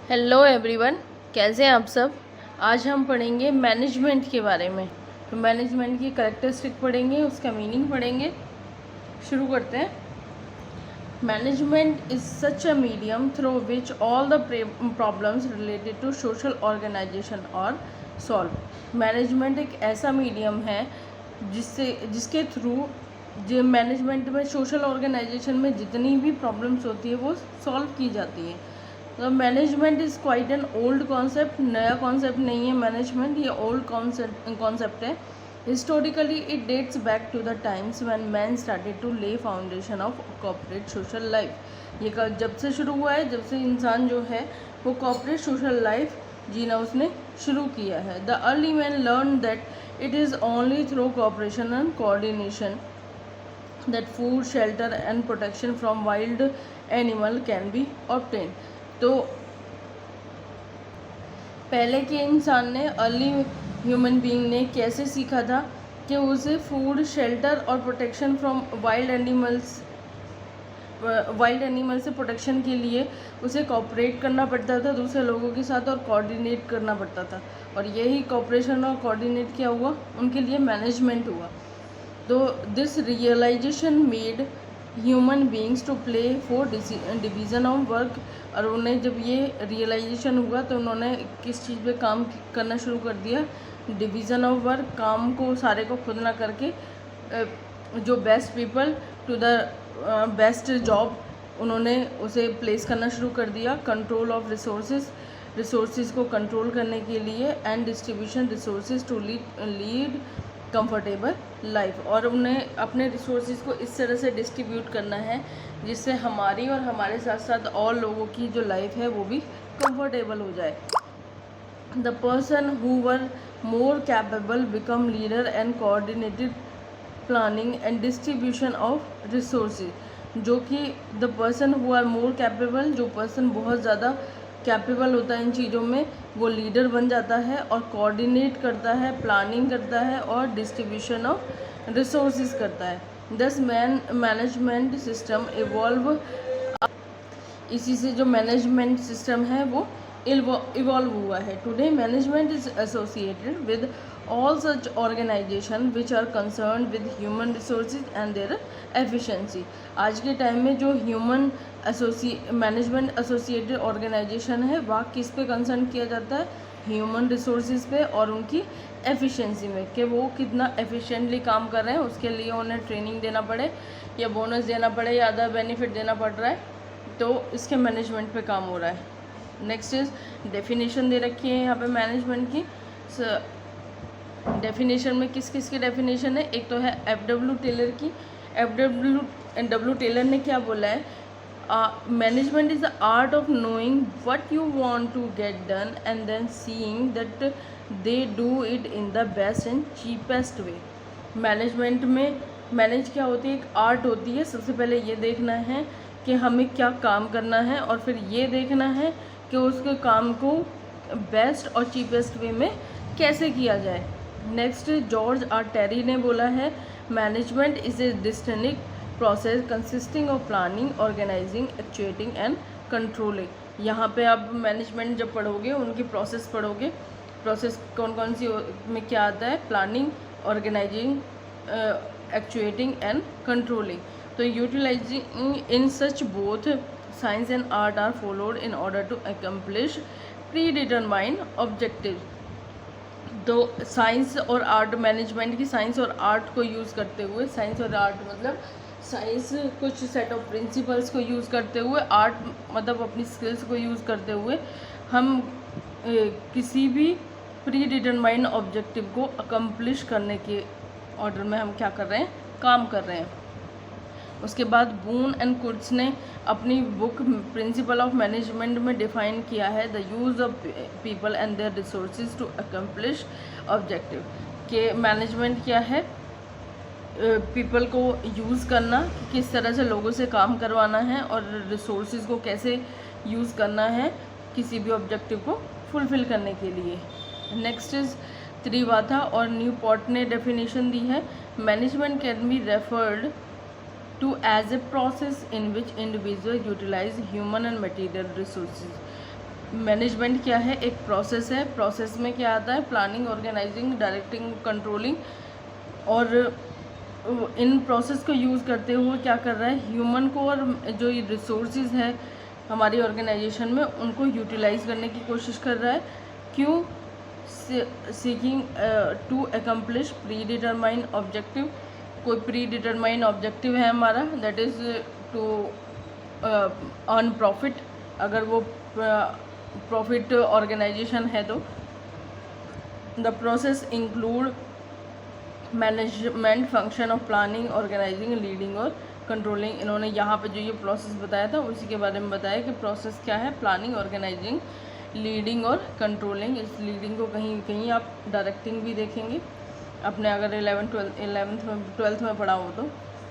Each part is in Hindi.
हेलो एवरीवन, कैसे हैं आप सब। आज हम पढ़ेंगे मैनेजमेंट के बारे में। तो मैनेजमेंट की कैरेक्टरिस्टिक पढ़ेंगे, उसका मीनिंग पढ़ेंगे। शुरू करते हैं। Management is such a medium through which all the problems related to social organization और सॉल्व। मैनेजमेंट एक ऐसा मीडियम है जिसके थ्रू जो मैनेजमेंट में सोशल ऑर्गेनाइजेशन में जितनी भी प्रॉब्लम्स होती है वो सॉल्व की जाती है। तो management is quite an old concept, नया कॉन्सेप्ट नहीं है मैनेजमेंट, ये ओल्ड कॉन्सेप्ट है। Historically it dates back to the times when man started to lay foundation of corporate social life. ये जब से शुरू हुआ है, जब से इंसान जो है वो कॉर्पोरेट सोशल लाइफ जीना उसने शुरू किया है। The early man learn that it is only through cooperation and coordination that food, shelter and protection from wild animal can be obtained। तो पहले के इंसान ने, अर्ली ह्यूमन बीइंग ने कैसे सीखा था कि उसे फूड, शेल्टर और प्रोटेक्शन फ्रॉम वाइल्ड एनिमल से प्रोटेक्शन के लिए उसे कोऑपरेट करना पड़ता था दूसरे लोगों के साथ और कोऑर्डिनेट करना पड़ता था। और यही कोऑपरेशन और कोऑर्डिनेट क्या हुआ, उनके लिए मैनेजमेंट हुआ। तो this realization made human beings to play for division of work. और उन्हें जब ये रियलाइजेशन हुआ तो उन्होंने किस चीज़ पे काम करना शुरू कर दिया, डिवीज़न ऑफ वर्क। काम को सारे को खुद ना करके जो best people to the best job उन्होंने उसे प्लेस करना शुरू कर दिया। कंट्रोल ऑफ रिसोर्सेज को कंट्रोल करने के लिए and distribution resources to lead comfortable life. और उन्हें अपने रिसोर्सेज को इस तरह से डिस्ट्रीब्यूट करना है जिससे हमारी और हमारे साथ साथ और लोगों की जो लाइफ है वो भी कंफर्टेबल हो जाए। The person who were more capable become leader and coordinated planning and distribution of resources. जो कि the person who are more capable, जो पर्सन बहुत ज़्यादा कैपेबल होता है इन चीज़ों में, वो लीडर बन जाता है और कोऑर्डिनेट करता है, प्लानिंग करता है और डिस्ट्रीब्यूशन ऑफ रिसोर्सेज करता है। दस मैनेजमेंट सिस्टम इवॉल्व, इसी से जो मैनेजमेंट सिस्टम है वो इवॉल्व हुआ है। Today management is associated with all such organization which are concern with human resources and their efficiency. आज के टाइम में जो ह्यूमन मैनेजमेंट एसोसिएटेड ऑर्गेनाइजेशन है वह किस पे कंसर्न किया जाता है, ह्यूमन रिसोर्सेज पे और उनकी एफिशिएंसी में, कि वो कितना एफिशिएंटली काम कर रहे हैं। उसके लिए उन्हें ट्रेनिंग देना पड़े या बोनस देना पड़े या अदर बेनिफिट देना पड़ रहा है, तो इसके मैनेजमेंट पे काम हो रहा है। नेक्स्ट इज डेफिनेशन दे रखी है यहाँ पे मैनेजमेंट की। डेफिनेशन में किस किस की डेफिनेशन है, एक तो है एफ.डब्ल्यू. टेलर की। एफ.डब्ल्यू. टेलर ने क्या बोला है, management is the art of knowing what you want to get done and then seeing that they do it in the best and cheapest way. Management में मैनेज क्या होती है, एक आर्ट होती है। सबसे पहले ये देखना है कि हमें क्या काम करना है और फिर ये देखना है कि उसके काम को बेस्ट और चीपेस्ट वे में कैसे किया जाए। नेक्स्ट जॉर्ज आर टेरी ने बोला है, management is a distinct process consisting of planning, organising, actuating and controlling. यहाँ पे आप मैनेजमेंट जब पढ़ोगे उनकी प्रोसेस पढ़ोगे, प्रोसेस कौन कौन सी में क्या आता है, planning, organising, actuating and controlling. तो utilising in such both science and art are followed in order to accomplish predetermined objective. तो साइंस और आर्ट, मैनेजमेंट की साइंस और आर्ट को यूज़ करते हुए, साइंस और आर्ट मतलब साइंस कुछ सेट ऑफ प्रिंसिपल्स को यूज़ करते हुए, आर्ट मतलब अपनी स्किल्स को यूज़ करते हुए हम किसी भी प्री डिटरमाइंड ऑब्जेक्टिव को अकम्प्लिश करने के ऑर्डर में हम क्या कर रहे हैं, काम कर रहे हैं। उसके बाद बून एंड कुर्ट्स ने अपनी बुक प्रिंसिपल ऑफ मैनेजमेंट में डिफाइन किया है the use of people and their resources to accomplish objective. के मैनेजमेंट क्या है, पीपल को यूज़ करना, कि किस तरह से लोगों से काम करवाना है और रिसोर्सेज को कैसे यूज़ करना है किसी भी ऑब्जेक्टिव को फुलफ़िल करने के लिए। नेक्स्ट इज़ त्रिवाथा और न्यूपोर्ट ने डेफिनेशन दी है, management can be referred to as a process in which individuals utilize human and material resources management क्या है, एक प्रोसेस है। प्रोसेस में क्या आता है, प्लानिंग, ऑर्गेनाइजिंग, डायरेक्टिंग, कंट्रोलिंग। और इन प्रोसेस को यूज़ करते हुए क्या कर रहा है, ह्यूमन को और जो ये रिसोर्सेज है हमारी ऑर्गेनाइजेशन में उनको यूटिलाइज करने की कोशिश कर रहा है। क्यों, seeking to accomplish pre determine objective. कोई प्री डिटरमाइन ऑब्जेक्टिव है हमारा, that is to earn profit. अगर वो प्रॉफिट ऑर्गेनाइजेशन है तो the process include management function of planning, organizing, leading और कंट्रोलिंग। इन्होंने यहाँ पे जो ये प्रोसेस बताया था उसी के बारे में बताया कि प्रोसेस क्या है, प्लानिंग, ऑर्गेनाइजिंग, लीडिंग और कंट्रोलिंग। इस लीडिंग को कहीं कहीं आप डायरेक्टिंग भी देखेंगे अपने, अगर 11th में पढ़ा हो तो।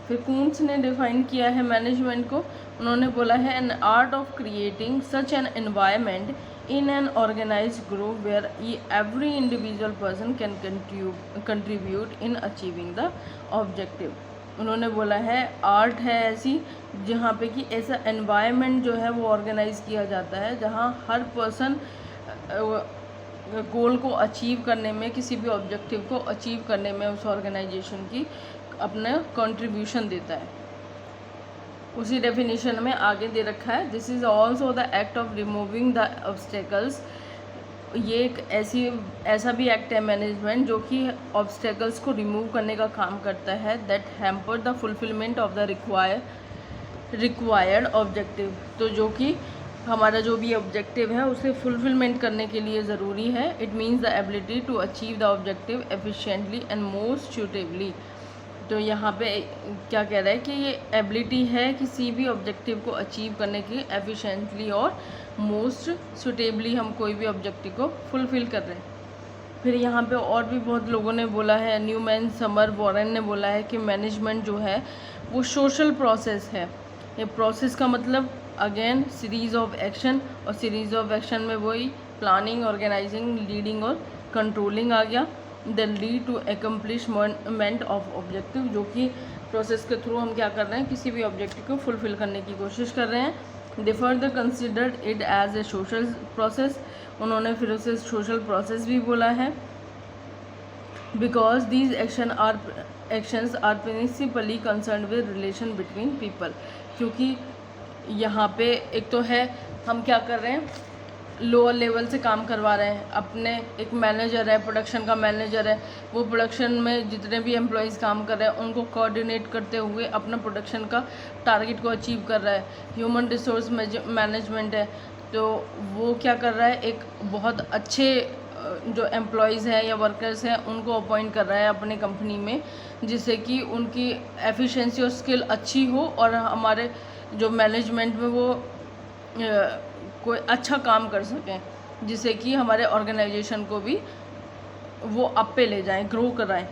फिर कून्स ने डिफाइन किया है मैनेजमेंट को। उन्होंने बोला है an art of creating such an environment in an organized group where every individual person can contribute in achieving the objective। उन्होंने बोला है आर्ट है ऐसी जहाँ पे कि ऐसा एनवायरनमेंट जो है वो ऑर्गेनाइज किया जाता है जहाँ हर पर्सन गोल को अचीव करने में, किसी भी ऑब्जेक्टिव को अचीव करने में उस ऑर्गेनाइजेशन की अपना कंट्रीब्यूशन देता है। उसी डेफिनेशन में आगे दे रखा है, this is also the act of removing the obstacles. ये एक ऐसा भी एक्ट है मैनेजमेंट जो कि ऑब्स्टेकल्स को रिमूव करने का काम करता है, that hamper the fulfilment of the required objective. तो जो कि हमारा जो भी ऑब्जेक्टिव है उसे फुलफिलमेंट करने के लिए ज़रूरी है। It means the ability to achieve the objective efficiently and most suitably. तो यहाँ पे क्या कह रहा है कि ये एबिलिटी है किसी भी ऑब्जेक्टिव को अचीव करने की एफिशिएंटली और मोस्ट सूटेबली हम कोई भी ऑब्जेक्टिव को फुलफ़िल कर रहे हैं। फिर यहाँ पे और भी बहुत लोगों ने बोला है, न्यूमैन, समर, वॉरेन ने बोला है कि मैनेजमेंट जो है वो सोशल प्रोसेस है। ये प्रोसेस का मतलब अगेन सीरीज़ ऑफ एक्शन, और सीरीज़ ऑफ एक्शन में वही प्लानिंग, ऑर्गेनाइजिंग, लीडिंग और कंट्रोलिंग आ गया। Then lead to accomplishment of objective, जो कि प्रोसेस के थ्रू हम क्या कर रहे हैं, किसी भी ऑब्जेक्टिव को फुलफ़िल करने की कोशिश कर रहे हैं। They further considered it as a social process. उन्होंने फिर उसे सोशल प्रोसेस भी बोला है, because these actions are principally concern with relation between people. क्योंकि यहाँ पे एक तो है हम क्या कर रहे हैं, लोअर लेवल से काम करवा रहे हैं अपने। एक मैनेजर है, प्रोडक्शन का मैनेजर है, वो प्रोडक्शन में जितने भी एम्प्लॉयज़ काम कर रहे हैं उनको कोऑर्डिनेट करते हुए अपना प्रोडक्शन का टारगेट को अचीव कर रहा है। ह्यूमन रिसोर्स मैनेजमेंट है, तो वो क्या कर रहा है, एक बहुत अच्छे जो एम्प्लॉयज़ हैं या वर्कर्स हैं उनको अपॉइंट कर रहा है अपने कंपनी में, जिससे कि उनकी एफिशिएंसी और स्किल अच्छी हो और हमारे जो मैनेजमेंट में वो कोई अच्छा काम कर सकें, जिससे कि हमारे ऑर्गेनाइजेशन को भी वो अप पे ले जाएं, ग्रो कराएं।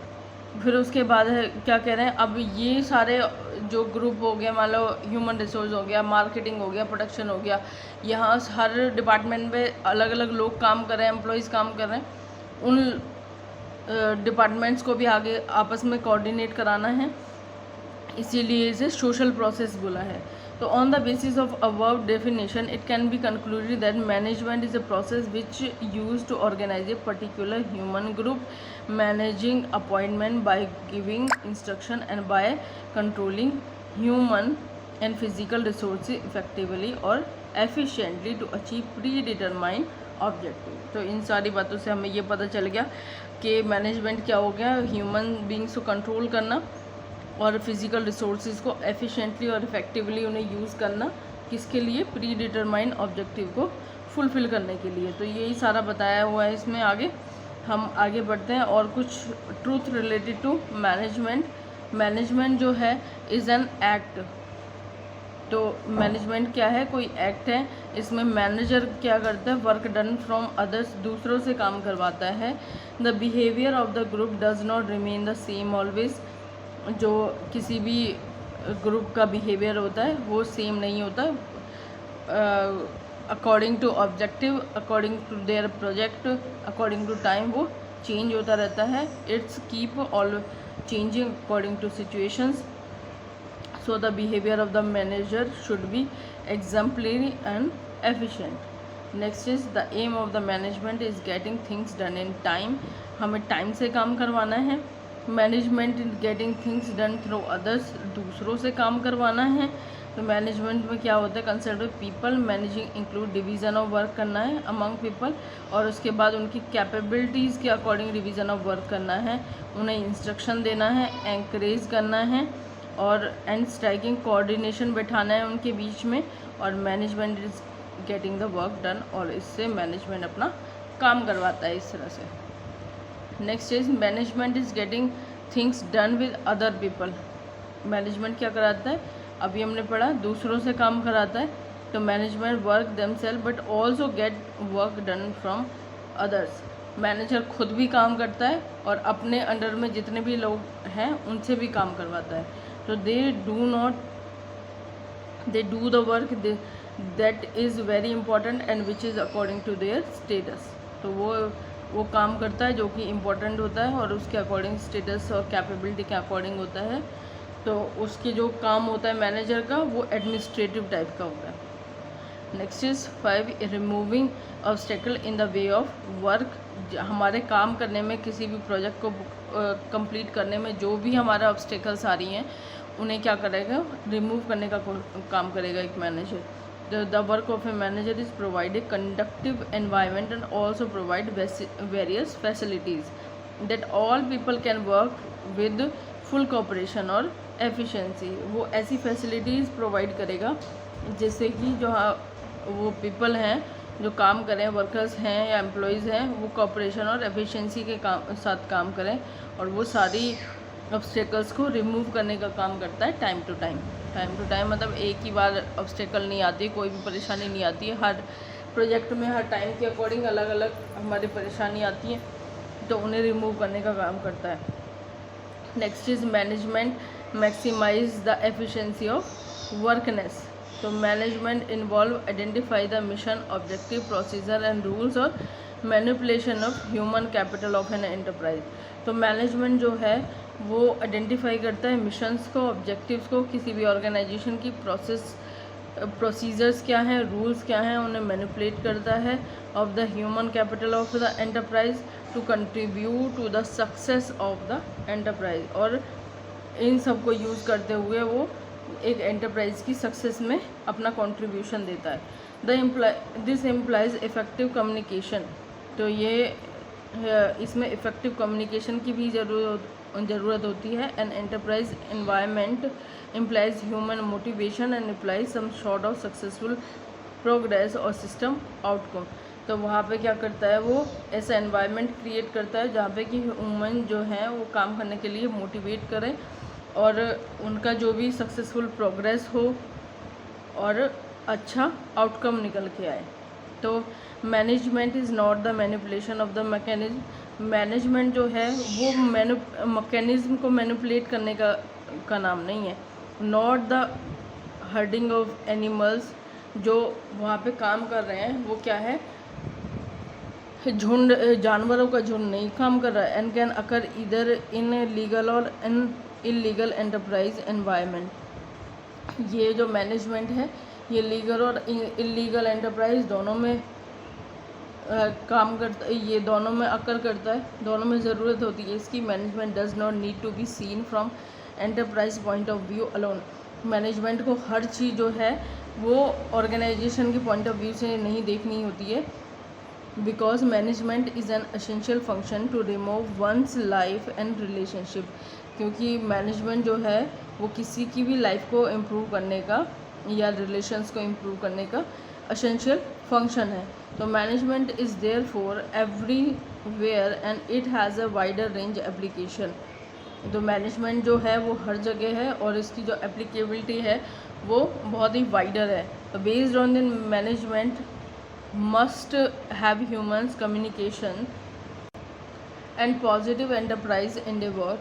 फिर उसके बाद है क्या कह रहे हैं, अब ये सारे जो ग्रुप हो गया, मान लो ह्यूमन रिसोर्स हो गया, मार्केटिंग हो गया, प्रोडक्शन हो गया, यहाँ हर डिपार्टमेंट में अलग अलग लोग काम कर रहे हैं, एम्प्लॉयज़ काम कर रहे हैं। उन डिपार्टमेंट्स को भी आगे आपस में कोऑर्डिनेट कराना है, इसीलिए इसे सोशल प्रोसेस बोला है। तो on the basis of above definition, it can be concluded that management is a process which used to organize a particular human group, managing appointment by giving instruction and by controlling human and physical resources effectively or efficiently to achieve predetermined objective। तो इन सारी बातों से हमें ये पता चल गया कि मैनेजमेंट क्या हो गया, ह्यूमन बींग्स को कंट्रोल करना और फिज़िकल रिसोर्सेज को एफिशिएंटली और इफ़ेक्टिवली उन्हें यूज़ करना, किसके लिए, प्री डिटरमाइन ऑब्जेक्टिव को फुलफ़िल करने के लिए। तो यही सारा बताया हुआ है इसमें। आगे हम आगे बढ़ते हैं और कुछ truth related to management. Management जो है इज़ एन एक्ट। तो मैनेजमेंट क्या है, कोई एक्ट है। इसमें मैनेजर क्या करता है, वर्क डन फ्रॉम अदर्स, दूसरों से काम करवाता है। The behaviour of the group does not remain the same always. जो किसी भी ग्रुप का बिहेवियर होता है वो सेम नहीं होता, according to objective, according to their project, according to time वो चेंज होता रहता है। It's keep all changing according to situations. So the behavior of the manager should be exemplary and efficient। Next is the aim of the management is getting things done in time, हमें टाइम से काम करवाना है। Management is getting things done through others, दूसरों से काम करवाना है। तो मैनेजमेंट में क्या होता है, concern with people, managing include division of work करना है अमंग पीपल, और उसके बाद उनकी कैपेबिलिटीज़ के अकॉर्डिंग डिवीज़न ऑफ वर्क करना है, उन्हें इंस्ट्रक्शन देना है, एंकरेज करना है, और एंड स्ट्राइकिंग कोऑर्डिनेशन बैठाना है उनके बीच में। और management is getting the work done, और इससे मैनेजमेंट अपना काम करवाता है इस तरह से। Next is management is getting things done with other people, management क्या कराता है, अभी हमने पढ़ा दूसरों से काम कराता है। तो management work themselves but also get work done from others, manager खुद भी काम करता है और अपने अंडर में जितने भी लोग हैं उनसे भी काम करवाता है। तो they do the work that is very important and which is according to their status, तो वो काम करता है जो कि इम्पोर्टेंट होता है और उसके अकॉर्डिंग स्टेटस और कैपेबिलिटी के अकॉर्डिंग होता है। तो उसके जो काम होता है मैनेजर का वो एडमिनिस्ट्रेटिव टाइप का होता है। Next is 5 removing obstacle in the way of work, हमारे काम करने में किसी भी प्रोजेक्ट को कंप्लीट करने में जो भी हमारा ऑब्स्टेकल्स आ रही हैं उन्हें क्या करेगा, रिमूव करने का काम करेगा एक manager. The work of a manager is provide a conducive environment and also provide various facilities that all people can work with full cooperation और efficiency, वो ऐसी facilities provide करेगा जिससे कि जो वो people हैं जो काम करें, वर्कर्स हैं या एम्प्लॉयज़ हैं, वो कॉपरेशन और एफिशिएंसी के साथ काम करें और वो सारी ऑब्स्टेकल्स को रिमूव करने का काम करता है time to time. Time to time मतलब एक ही बार ऑब्स्टेकल नहीं आती, कोई भी परेशानी नहीं आती है, हर प्रोजेक्ट में हर टाइम के अकॉर्डिंग अलग अलग हमारी परेशानी आती है, तो उन्हें रिमूव करने का काम करता है। Next is management maximise the efficiency of workness, तो management involve identify the mission, objective, procedure and rules और manipulation of human capital of an enterprise. तो मैनेजमेंट जो है वो आइडेंटिफाई करता है मिशंस को, ऑब्जेक्टिव्स को, किसी भी ऑर्गेनाइजेशन की प्रोसीजर्स क्या हैं, रूल्स क्या हैं, उन्हें मैनिपुलेट करता है of the human capital of the enterprise to contribute to the success of the enterprise, और इन सब को यूज़ करते हुए वो एक एंटरप्राइज की सक्सेस में अपना कंट्रीब्यूशन देता है। दिस इम्प्लाइज इफ़ेक्टिव कम्युनिकेशन, तो ये इसमें इफ़ेक्टिव कम्युनिकेशन की भी ज़रूरत होती है। An enterprise environment implies human motivation and implies some sort of successful progress और सिस्टम आउटकम, तो वहाँ पे क्या करता है, वो ऐसा एनवायरनमेंट क्रिएट करता है जहाँ पे कि ह्यूमन जो है वो काम करने के लिए मोटिवेट करें और उनका जो भी सक्सेसफुल प्रोग्रेस हो और अच्छा आउटकम निकल के आए। तो management is not the manipulation of the mechanism, management जो है वो मैकेनिज्म को मैनिपुलेट करने का नाम नहीं है। Not the herding of animals, जो वहाँ पे काम कर रहे हैं वो क्या है, झुंड, जानवरों का झुंड नहीं काम कर रहा है। एंड कैन अकर इधर इन लीगल और इन इलीगल एंटरप्राइज एनवायरनमेंट, ये जो मैनेजमेंट है ये लीगल और इलीगल एंटरप्राइज दोनों में काम करता है, ये दोनों में अकर करता है, दोनों में ज़रूरत होती है इसकी। Management does not need to be seen from enterprise point of view alone, management को हर चीज़ जो है वो ऑर्गेनाइजेशन के पॉइंट ऑफ व्यू से नहीं देखनी होती है। Because management is an essential function to remove one's life and relationship, क्योंकि मैनेजमेंट जो है वो किसी की भी लाइफ को इम्प्रूव करने का या रिलेशंस को इम्प्रूव करने का एसेंशियल फंक्शन है। तो management is there for everywhere and it has a wider range application, तो मैनेजमेंट जो है वो हर जगह है और इसकी जो एप्लीकेबिलिटी है वो बहुत ही वाइडर है। तो based on the management must have humans communication and positive enterprise Endeavour,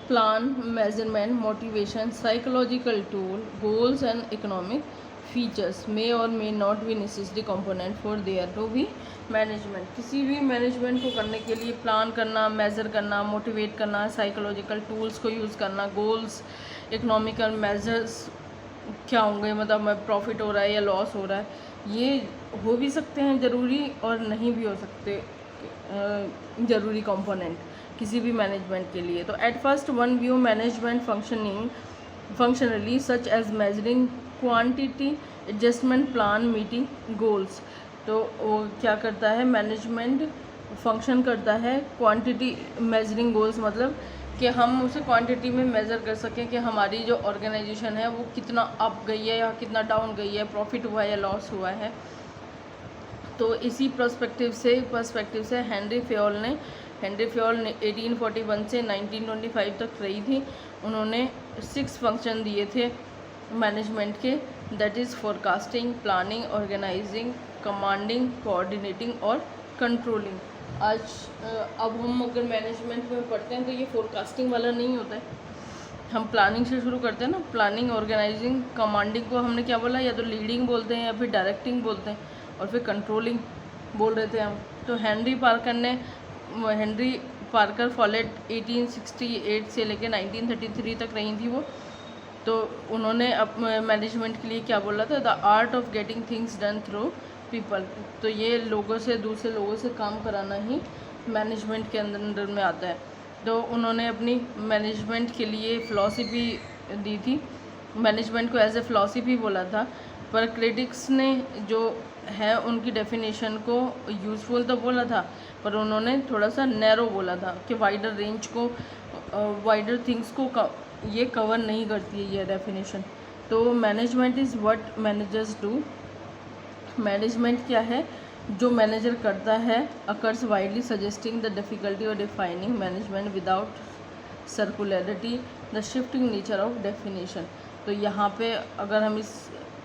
plan, measurement, motivation, psychological tool, goals and economic features may or may not be necessary component for there to be management। किसी भी मैनेजमेंट को करने के लिए प्लान करना, मेज़र करना, मोटिवेट करना, साइकोलॉजिकल टूल्स को यूज़ करना, गोल्स, इकोनॉमिकल मेजर्स क्या होंगे, मतलब प्रॉफिट हो रहा है या लॉस हो रहा है, ये हो भी सकते हैं ज़रूरी और नहीं भी हो सकते ज़रूरी कंपोनेंट किसी भी मैनेजमेंट के लिए। तो at first one view management functionally such as measuring quantity adjustment plan meeting goals. तो वो क्या करता है, मैनेजमेंट फंक्शन करता है क्वांटिटी मेजरिंग गोल्स, मतलब कि हम उसे क्वांटिटी में मेज़र कर सकें कि हमारी जो ऑर्गेनाइजेशन है वो कितना अप गई है या कितना डाउन गई है, प्रॉफिट हुआ है या लॉस हुआ है। तो इसी पर्सपेक्टिव से हेनरी फ्योल ने 1841 से 1925 तक रही थी। उन्होंने 6 फंक्शन दिए थे मैनेजमेंट के, that is forecasting, planning, organizing, commanding, coordinating और कंट्रोलिंग। आज अब हम अगर मैनेजमेंट में पढ़ते हैं तो ये फोरकास्टिंग वाला नहीं होता है, हम प्लानिंग से शुरू करते हैं ना। प्लानिंग, ऑर्गेनाइजिंग, कमांडिंग को हमने क्या बोला, या तो लीडिंग बोलते हैं या फिर डायरेक्टिंग बोलते हैं, और फिर कंट्रोलिंग बोल रहे थे हम। तो हेनरी पार्कर फॉलेट 1868 से लेकर 1933 तक रही थी वो। तो उन्होंने अब मैनेजमेंट के लिए क्या बोला था, the art of getting things done through people. तो ये लोगों से, दूसरे लोगों से काम कराना ही मैनेजमेंट के अंदर में आता है। तो उन्होंने अपनी मैनेजमेंट के लिए फ़िलॉसफी दी थी, मैनेजमेंट को एज ए फ़िलॉसफी बोला था। पर क्रिटिक्स ने जो है उनकी डेफिनेशन को यूज़फुल तो बोला था, पर उन्होंने थोड़ा सा नैरो बोला था कि वाइडर रेंज को, वाइडर थिंग्स को ये कवर नहीं करती है ये डेफिनेशन। तो management is what managers do. Management क्या है, जो मैनेजर करता है। Occurs widely suggesting the difficulty और defining management without circularity, the shifting nature of definition. तो यहाँ पे अगर हम इस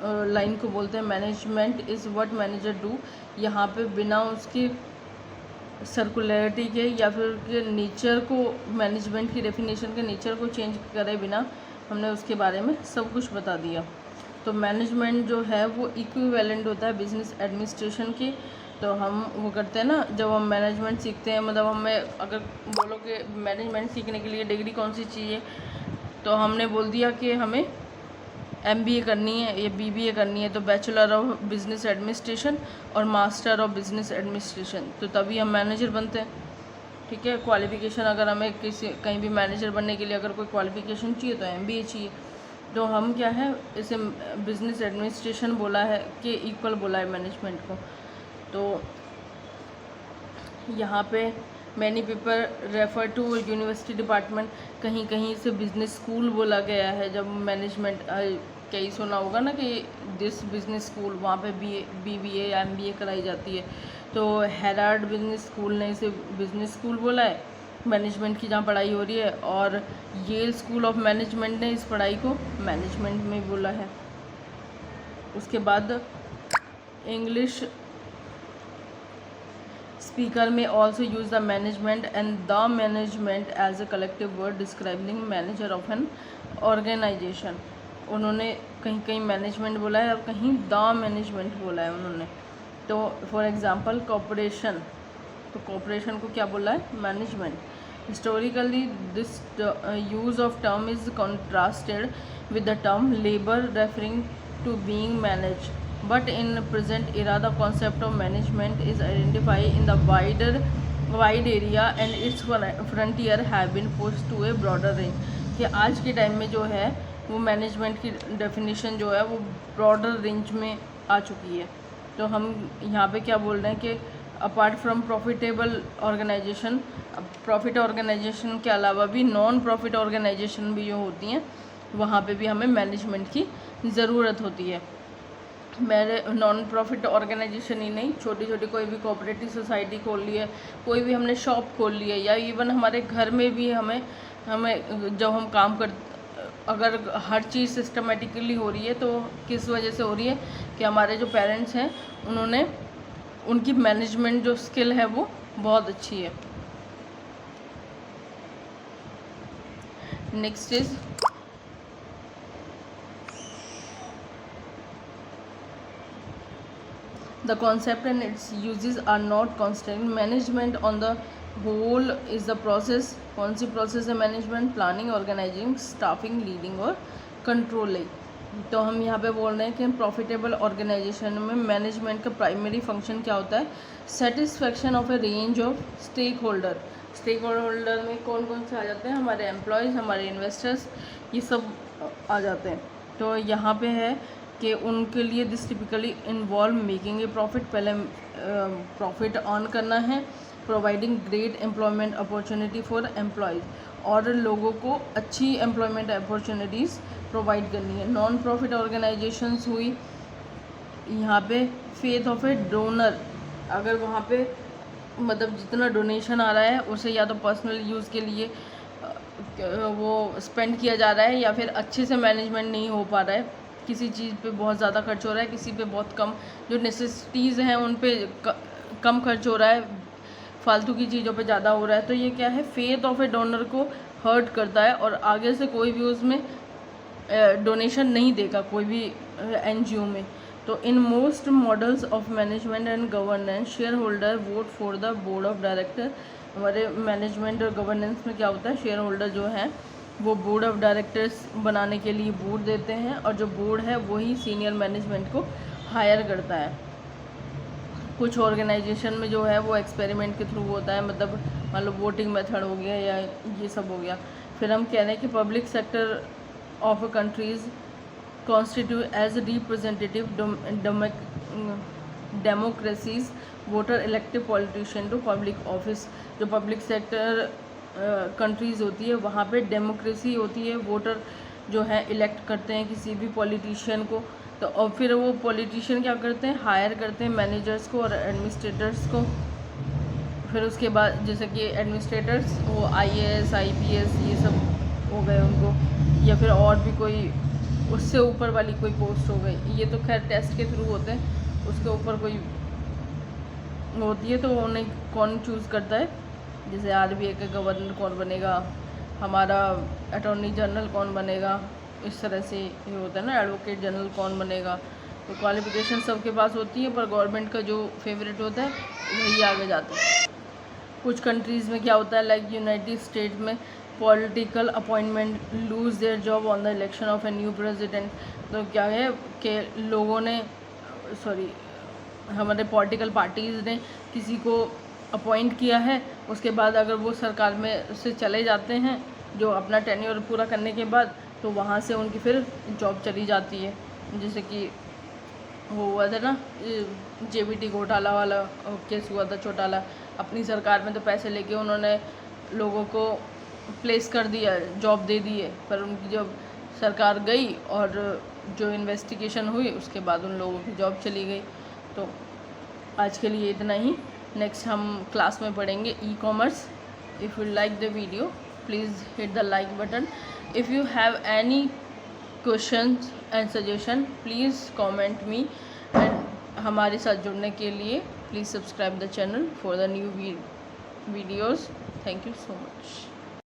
लाइन को बोलते हैं management is what manager do, यहाँ पे बिना उसकी सर्कुलरिटी के या फिर के नेचर को, मैनेजमेंट की डेफिनेशन के नेचर को चेंज करे बिना हमने उसके बारे में सब कुछ बता दिया। तो मैनेजमेंट जो है वो इक्विवेलेंट होता है बिजनेस एडमिनिस्ट्रेशन की। तो हम वो करते हैं ना, जब हम मैनेजमेंट सीखते हैं, मतलब हमें अगर बोलो कि मैनेजमेंट सीखने के लिए डिग्री कौन सी चाहिए, तो हमने बोल दिया कि हमें MBA करनी है या BBA करनी है, तो बैचलर ऑफ बिज़नेस एडमिनिस्ट्रेशन और मास्टर ऑफ बिज़नेस एडमिनिस्ट्रेशन, तो तभी हम मैनेजर बनते हैं। ठीक है, क्वालिफ़िकेशन अगर हमें कहीं भी मैनेजर बनने के लिए अगर कोई क्वालिफ़िकेशन चाहिए तो MBA चाहिए। तो हम क्या है, इसे बिज़नेस एडमिनिस्ट्रेशन बोला है कि इक्वल बोला है मैनेजमेंट को। तो यहाँ पे many people refer to university department, कहीं कहीं से बिज़नेस स्कूल बोला गया है। जब मैनेजमेंट कहीं सुना होगा ना कि दिस बिज़नेस स्कूल, वहाँ पे BBA या MBA कराई जाती है। तो हेराल्ड बिज़नेस स्कूल ने इसे बिज़नेस स्कूल बोला है, मैनेजमेंट की जहाँ पढ़ाई हो रही है, और येल स्कूल ऑफ मैनेजमेंट ने इस पढ़ाई को मैनेजमेंट में बोला है। उसके बाद इंग्लिश स्पीकर में also use the management and the management as a collective word describing manager of an organization. उन्होंने कहीं कहीं मैनेजमेंट बोला है और कहीं द मैनेजमेंट बोला है उन्होंने। तो फॉर एग्जांपल कॉरपोरेशन, तो कॉरपोरेशन को क्या बोला है, management. Historically this use of term is contrasted with the term labour referring to being manage, but in present era the concept of management is identified in the wide area and its frontier have been pushed to a broader range। कि आज के टाइम में जो है वो मैनेजमेंट की डेफिनेशन जो है वो ब्रॉडर रेंज में आ चुकी है। तो हम यहाँ पे क्या बोल रहे हैं कि apart from profitable organization, profit organization के अलावा भी नॉन प्रॉफिट ऑर्गेनाइजेशन भी जो होती हैं वहाँ पे भी हमें मैनेजमेंट की ज़रूरत होती है। मेरे नॉन प्रॉफिट ऑर्गेनाइजेशन ही नहीं, छोटी छोटी कोई भी कोऑपरेटिव सोसाइटी खोल ली है, कोई भी हमने शॉप खोल ली है, या इवन हमारे घर में भी हमें जब हम काम कर, अगर हर चीज़ सिस्टमेटिकली हो रही है तो किस वजह से हो रही है कि हमारे जो पेरेंट्स हैं उन्होंने, उनकी मैनेजमेंट जो स्किल है वो बहुत अच्छी है। Next is the concept and its uses are not constant। management on the whole is the process, कौन सी प्रोसेस है management, planning, organizing, staffing, leading और कंट्रोलिंग। तो हम यहाँ पे बोल रहे हैं कि प्रॉफिटेबल ऑर्गेनाइजेशन में मैनेजमेंट का प्राइमरी फंक्शन क्या होता है, satisfaction of a range of stake holder. Stake holder में कौन कौन से आ जाते हैं, हमारे एम्प्लॉयज़, हमारे इन्वेस्टर्स, ये सब आ जाते हैं। तो यहाँ पे है कि उनके लिए this typically involve making a profit, पहले प्रॉफिट अर्न करना है, providing great employment opportunity for employees, और लोगों को अच्छी एम्प्लॉयमेंट अपॉर्चुनिटीज़ प्रोवाइड करनी है। नॉन प्रॉफिट ऑर्गेनाइजेशंस हुई यहाँ पे फेथ ऑफ ए डोनर, अगर वहाँ पे मतलब जितना डोनेशन आ रहा है उसे या तो पर्सनल यूज़ के लिए वो स्पेंड किया जा रहा है, या फिर अच्छे से मैनेजमेंट नहीं हो पा रहा है, किसी चीज़ पे बहुत ज़्यादा खर्च हो रहा है, किसी पे बहुत कम, जो नेसेसिटीज़ हैं उन पे कम खर्च हो रहा है, फालतू की चीज़ों पे ज़्यादा हो रहा है। तो ये क्या है, फेथ ऑफ ए डोनर को हर्ट करता है, और आगे से कोई भी उसमें डोनेशन नहीं देगा कोई भी एनजीओ में। तो in most models of management and governance share holder vote for the board of director. हमारे मैनेजमेंट और गवर्नेंस में क्या होता है, शेयर होल्डर जो है वो बोर्ड ऑफ डायरेक्टर्स बनाने के लिए वोट देते हैं, और जो बोर्ड है वही सीनियर मैनेजमेंट को हायर करता है। कुछ ऑर्गेनाइजेशन में जो है वो एक्सपेरिमेंट के थ्रू होता है, मतलब मान लो वोटिंग मेथड हो गया या ये सब हो गया। फिर हम कह रहे हैं कि public sector of countries constitute as representative democracies voter elected politician to public office। जो पब्लिक सेक्टर कंट्रीज़ होती है वहाँ पे डेमोक्रेसी होती है, वोटर जो है इलेक्ट करते हैं किसी भी पॉलिटिशियन को। तो और फिर वो पॉलिटिशियन क्या करते हैं, हायर करते हैं मैनेजर्स को और एडमिनिस्ट्रेटर्स को। फिर उसके बाद जैसे कि एडमिनिस्ट्रेटर्स वो IAS IPS ये सब हो गए उनको, या फिर और भी कोई उससे ऊपर वाली कोई पोस्ट हो गई, ये तो खैर टेस्ट के थ्रू होते हैं, उसके ऊपर कोई होती है तो उन्हें कौन चूज़ करता है, जैसे RBI का गवर्नर कौन बनेगा, हमारा अटॉर्नी जनरल कौन बनेगा, इस तरह से ये होता है ना, एडवोकेट जनरल कौन बनेगा। तो क्वालिफिकेशन सबके पास होती है, पर गवर्नमेंट का जो फेवरेट होता है वही आगे जाता है। कुछ कंट्रीज़ में क्या होता है, लाइक यूनाइटेड स्टेट्स में political appointment lose their job on the election of a new president. तो क्या है कि लोगों ने हमारे पॉलिटिकल पार्टीज़ ने किसी को अपॉइंट किया है, उसके बाद अगर वो सरकार में से चले जाते हैं जो अपना टेन्योर पूरा करने के बाद, तो वहाँ से उनकी फिर जॉब चली जाती है। जैसे कि वो हुआ था ना JBT घोटाला वाला केस हुआ था, चौटाला, अपनी सरकार में तो पैसे लेके उन्होंने लोगों को प्लेस कर दिया, जॉब दे दी है, पर उनकी जब सरकार गई और जो इन्वेस्टिगेशन हुई उसके बाद उन लोगों की जॉब चली गई। तो आज के लिए इतना ही, नेक्स्ट हम क्लास में पढ़ेंगे e-commerce. If you like the video please hit the like button. If you have any questions and suggestion please comment me, and हमारे साथ जुड़ने के लिए please subscribe the channel for the new videos. Thank you so much.